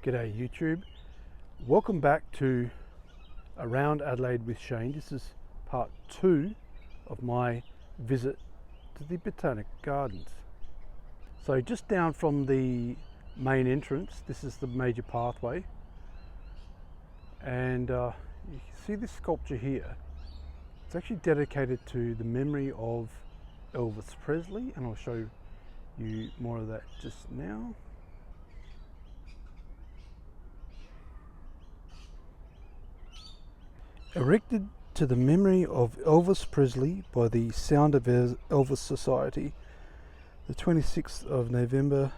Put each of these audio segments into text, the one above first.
G'day YouTube. Welcome back to Around Adelaide with Shane. This is part 2 of my visit to the Botanic Gardens. So just down from the main entrance, this is the major pathway, and you can see this sculpture here. It's actually dedicated to the memory of Elvis Presley, and I'll show you more of that just now. Erected to the memory of Elvis Presley by the Sound of Elvis Society, the 26th of November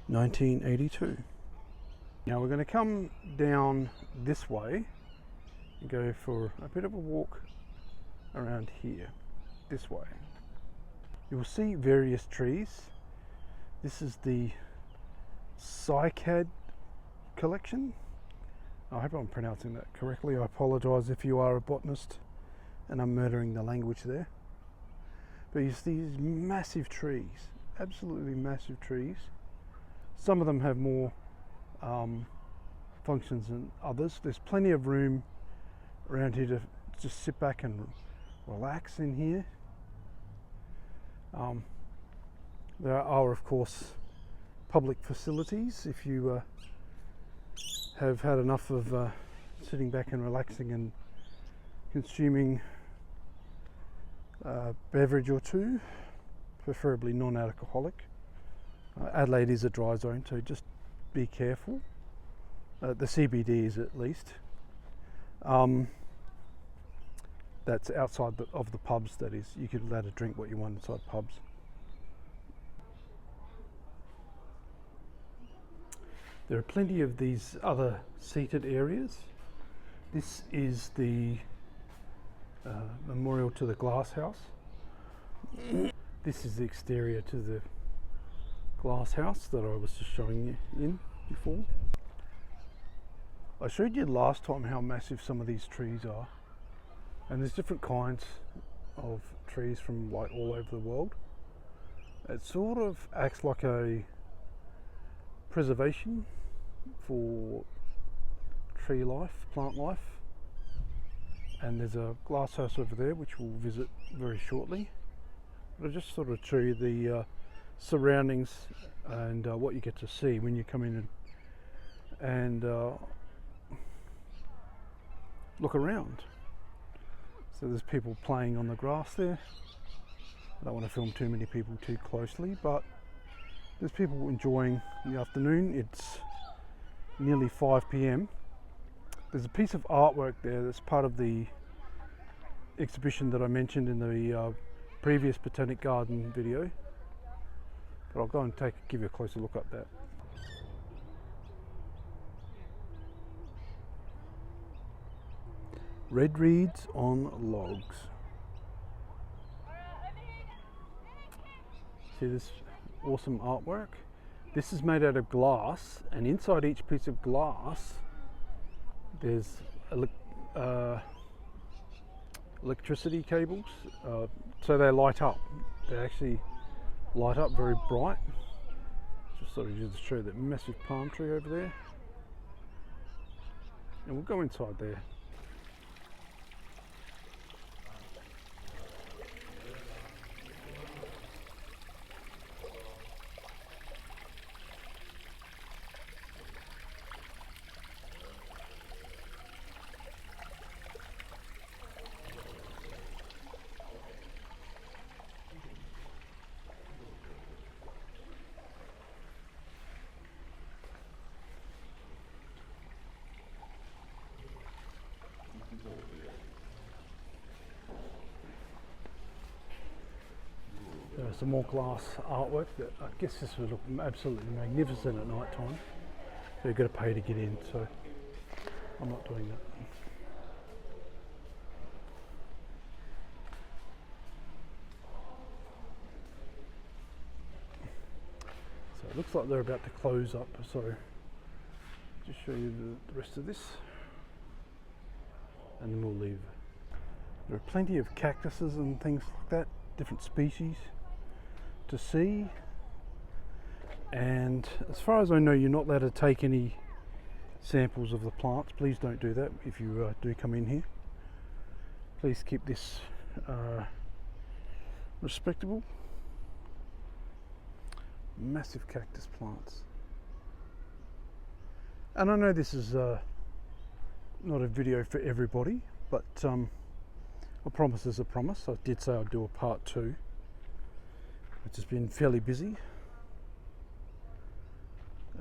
1982. Now we're going to come down this way and go for a bit of a walk around here, this way. You will see various trees. This is the cycad collection. I hope I'm pronouncing that correctly. I apologise if you are a botanist and I'm murdering the language there. But you see these massive trees, absolutely massive trees. Some of them have more functions than others. There's plenty of room around here to just sit back and relax in here. There are, of course, public facilities if you have had enough of sitting back and relaxing and consuming a beverage or two, preferably non-alcoholic. Adelaide is a dry zone, so just be careful. The CBD is, at least. That's outside of the pubs, that is. You can allowed to drink what you want inside pubs. There are plenty of these other seated areas. This is the memorial to the glasshouse. This is the exterior to the glasshouse that I was just showing you in before. I showed you last time how massive some of these trees are, and there's different kinds of trees from like all over the world. It sort of acts like a preservation for tree life, plant life, and there's a glass house over there which we'll visit very shortly. But I just sort of show you the surroundings and what you get to see when you come in and look around. So there's people playing on the grass there. I don't want to film too many people too closely, but there's people enjoying the afternoon. It's nearly 5 p.m. There's a piece of artwork there that's part of the exhibition that I mentioned in the previous Botanic Garden video, but I'll go and give you a closer look at that. Red reeds on logs. See this awesome artwork? This is made out of glass, and inside each piece of glass there's electricity cables, so they light up. They actually light up very bright. Just sort of just show that massive palm tree over there, and we'll go inside there. There's some more glass artwork that I guess this would look absolutely magnificent at night time. So you've got to pay to get in, so I'm not doing that. So it looks like they're about to close up, so just show you the rest of this and then we'll leave. There are plenty of cactuses and things like that, different species to see. And as far as I know, you're not allowed to take any samples of the plants. Please don't do that if you do come in here. Please keep this respectable. Massive cactus plants. And I know this is not a video for everybody, but a promise is a promise. I did say I'd do a part 2, which has been fairly busy.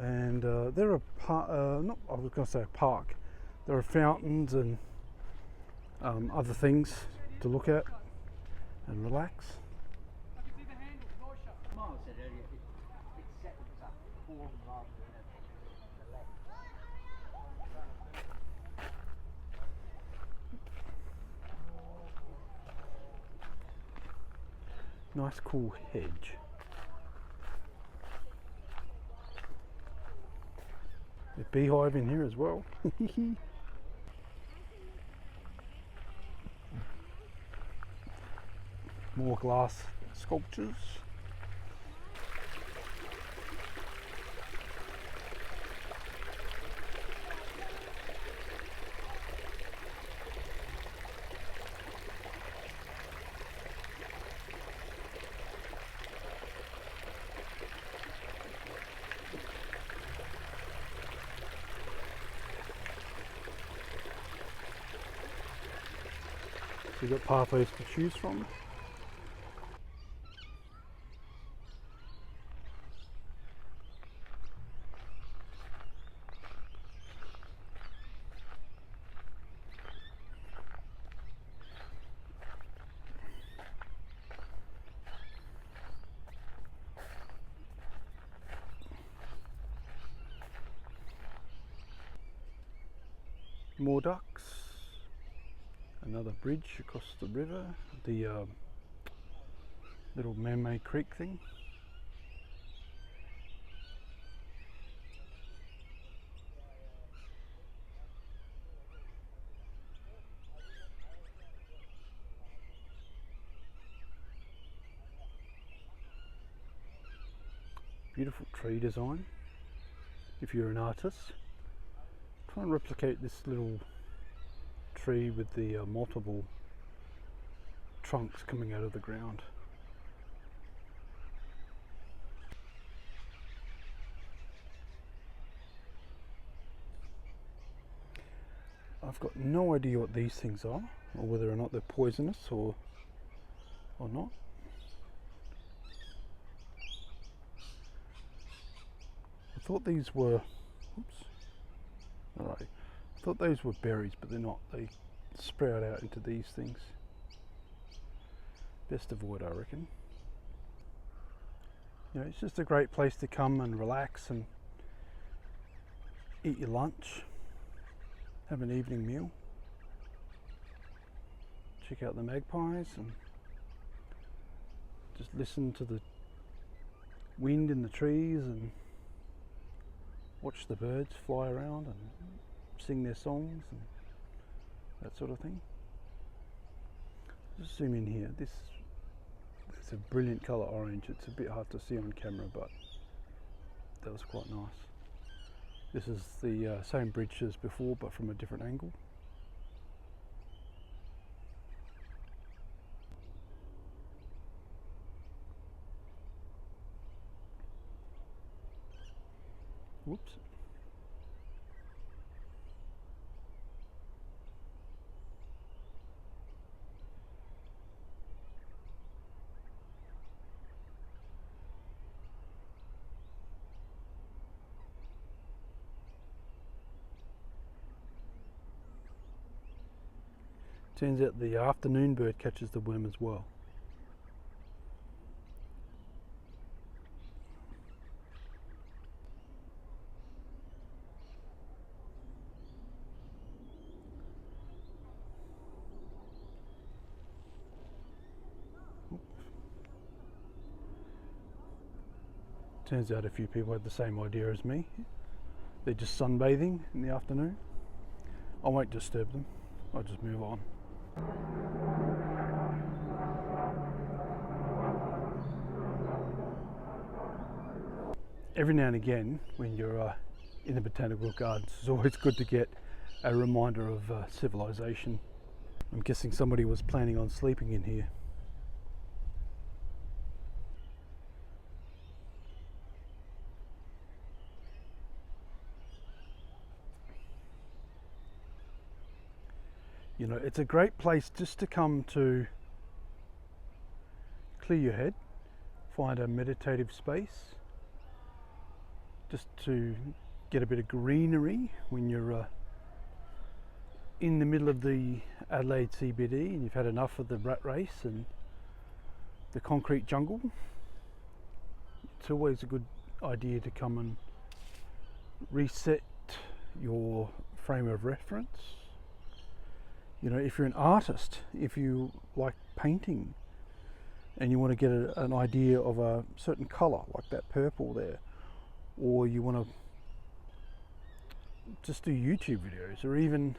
And there are I was going to say a park. There are fountains and other things to look at and relax. Nice cool hedge. A beehive in here as well. More glass sculptures. So you've got pathways to choose from. More ducks. Another bridge across the river, the little man-made creek thing. Beautiful tree design. If you're an artist, try and replicate this little tree with the multiple trunks coming out of the ground. I've got no idea what these things are, or whether or not they're poisonous or not. I thought these were, alright. I thought those were berries, but they're not. They sprout out into these things. Best avoid, I reckon. You know, it's just a great place to come and relax and eat your lunch, have an evening meal, check out the magpies and just listen to the wind in the trees and watch the birds fly around and sing their songs and that sort of thing. Just zoom in here. This is a brilliant colour orange. It's a bit hard to see on camera, but that was quite nice. This is the same bridge as before, but from a different angle. Whoops. Turns out the afternoon bird catches the worm as well. Turns out a few people had the same idea as me. They're just sunbathing in the afternoon. I won't disturb them. I'll just move on. every now and again when you're in the botanical gardens, it's always good to get a reminder of civilization. I'm guessing somebody was planning on sleeping in here. You know, it's a great place just to come to clear your head, find a meditative space, just to get a bit of greenery when you're in the middle of the Adelaide CBD and you've had enough of the rat race and the concrete jungle. It's always a good idea to come and reset your frame of reference. You know, if you're an artist, if you like painting and you want to get an idea of a certain colour, like that purple there, or you want to just do YouTube videos, or even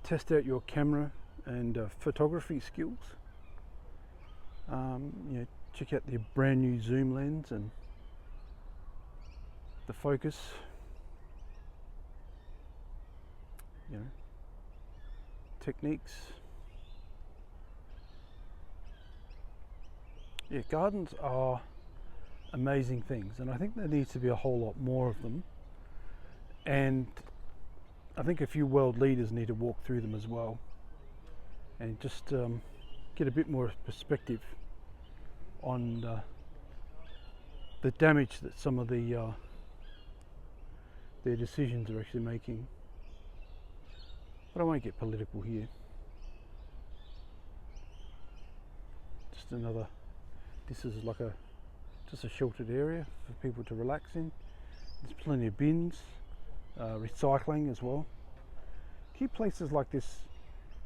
test out your camera and photography skills, you know, check out the brand new zoom lens and the focus, you know, techniques. Yeah, gardens are amazing things, and I think there needs to be a whole lot more of them, and I think a few world leaders need to walk through them as well and just get a bit more perspective on the damage that some of their decisions are actually making. But I won't get political here. Just another, this is like just a sheltered area for people to relax in. There's plenty of bins, recycling as well. Keep places like this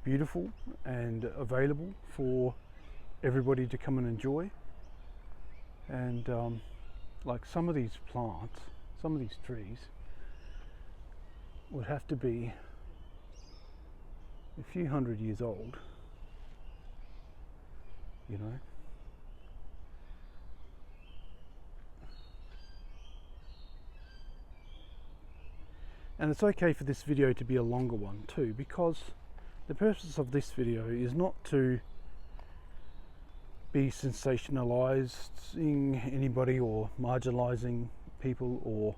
beautiful and available for everybody to come and enjoy. And like some of these plants, some of these trees would have to be a few hundred years old, you know. And it's okay for this video to be a longer one too, because the purpose of this video is not to be sensationalizing anybody or marginalizing people or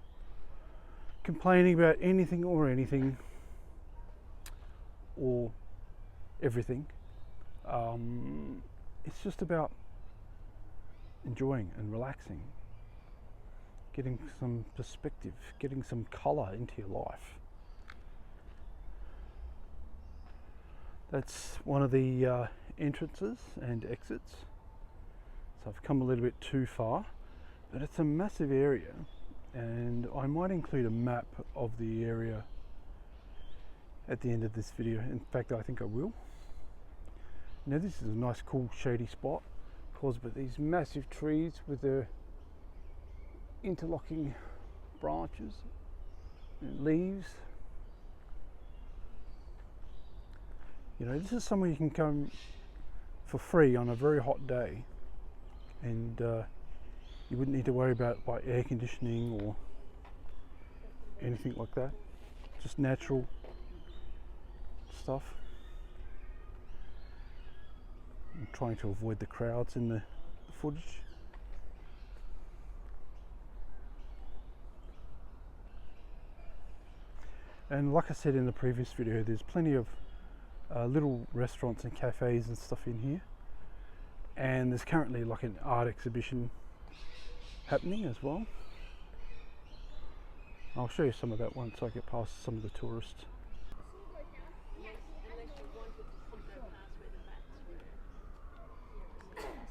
complaining about anything or everything. It's just about enjoying and relaxing, getting some perspective, getting some colour into your life. That's one of the entrances and exits. So I've come a little bit too far, but it's a massive area, and I might include a map of the area at the end of this video. In fact, I think I will. Now this is a nice cool shady spot caused by these massive trees with their interlocking branches and leaves. You know, this is somewhere you can come for free on a very hot day, and you wouldn't need to worry about like air conditioning or anything like that. Just natural stuff. I'm trying to avoid the crowds in the footage. And like I said in the previous video, there's plenty of little restaurants and cafes and stuff in here, and there's currently like an art exhibition happening as well. I'll show you some of that once I get past some of the tourists.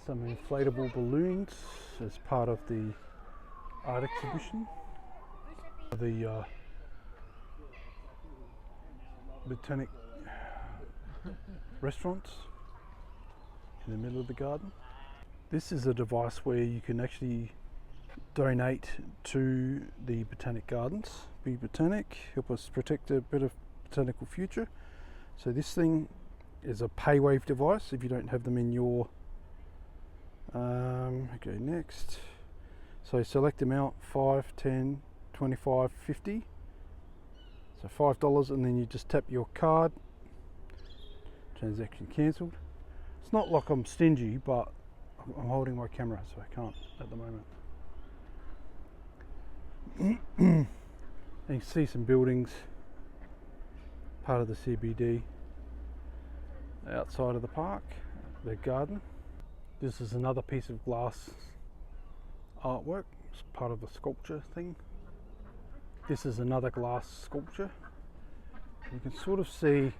Some inflatable balloons as part of the art exhibition. The botanic restaurants in the middle of the garden. This is a device where you can actually donate to the Botanic Gardens. Be Botanic, help us protect a better botanical future. So this thing is a PayWave device if you don't have them in your okay, next. So select amount, 5, 10, 25, 50. So $5, and then you just tap your card. Transaction cancelled. It's not like I'm stingy, but I'm holding my camera, so I can't at the moment. And you can see some buildings, part of the CBD, outside of the park, the garden. This is another piece of glass artwork. It's part of the sculpture thing. This is another glass sculpture. You can sort of see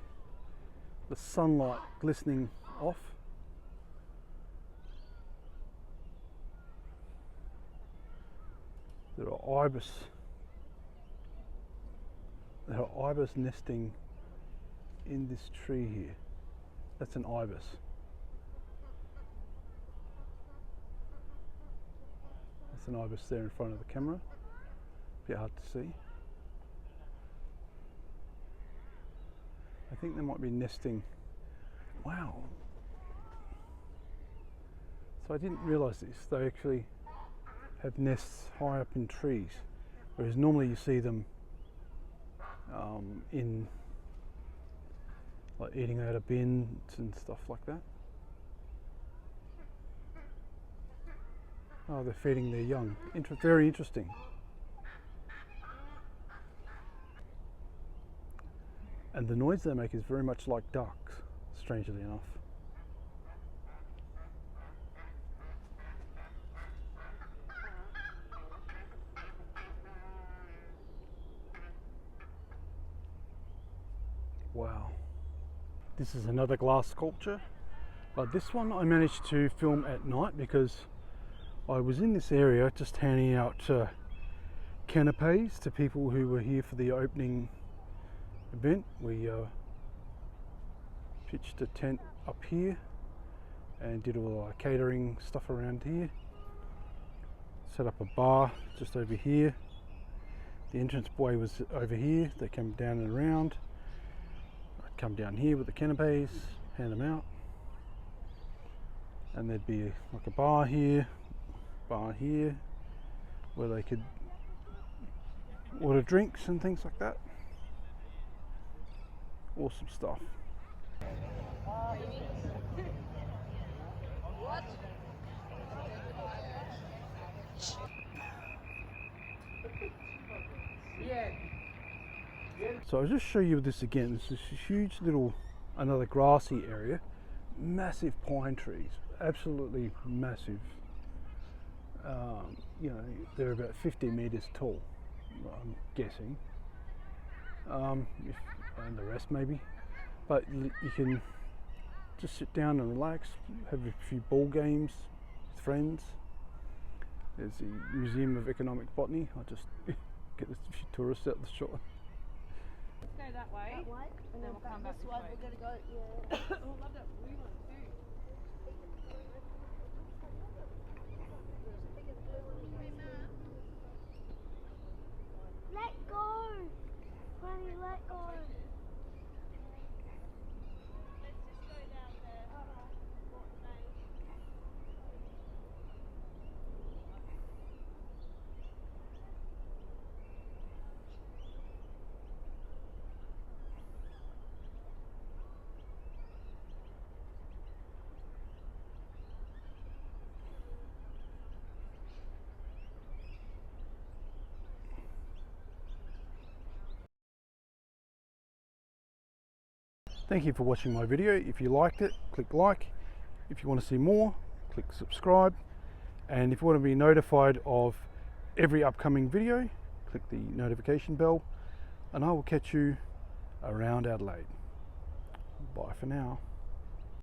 the sunlight glistening off. There are ibis. There are ibis nesting in this tree here. That's an ibis. That's an ibis there in front of the camera. A bit hard to see. I think they might be nesting. Wow. So I didn't realise this. They actually have nests high up in trees, whereas normally you see them in like eating out of bins and stuff like that. Oh, they're feeding their young. Very interesting. And the noise they make is very much like ducks, strangely enough. Wow. This is another glass sculpture, but this one I managed to film at night because I was in this area just handing out canapes to people who were here for the opening event. We pitched a tent up here and did all our catering stuff around here. Set up a bar just over here. The entrance way was over here. They came down and around. I'd come down here with the canapes, hand them out, and there'd be like a bar here, where they could order drinks and things like that. Awesome stuff. So I'll just show you this again. This is a huge little, another grassy area, massive pine trees, absolutely massive. You know, they're about 50 meters tall, I'm guessing. And the rest maybe, but you can just sit down and relax, have a few ball games with friends. There's the Museum of Economic Botany. I'll just get a few tourists out the shot. Let's go that way, and then we'll come back this way. We're going to go, yeah. Oh, I love that blue one too. Let go! Granny, let go! Let's just go down there. Thank you for watching my video. If you liked it, click like. If you want to see more, click subscribe. And if you want to be notified of every upcoming video, click the notification bell. And I will catch you around Adelaide. Bye for now.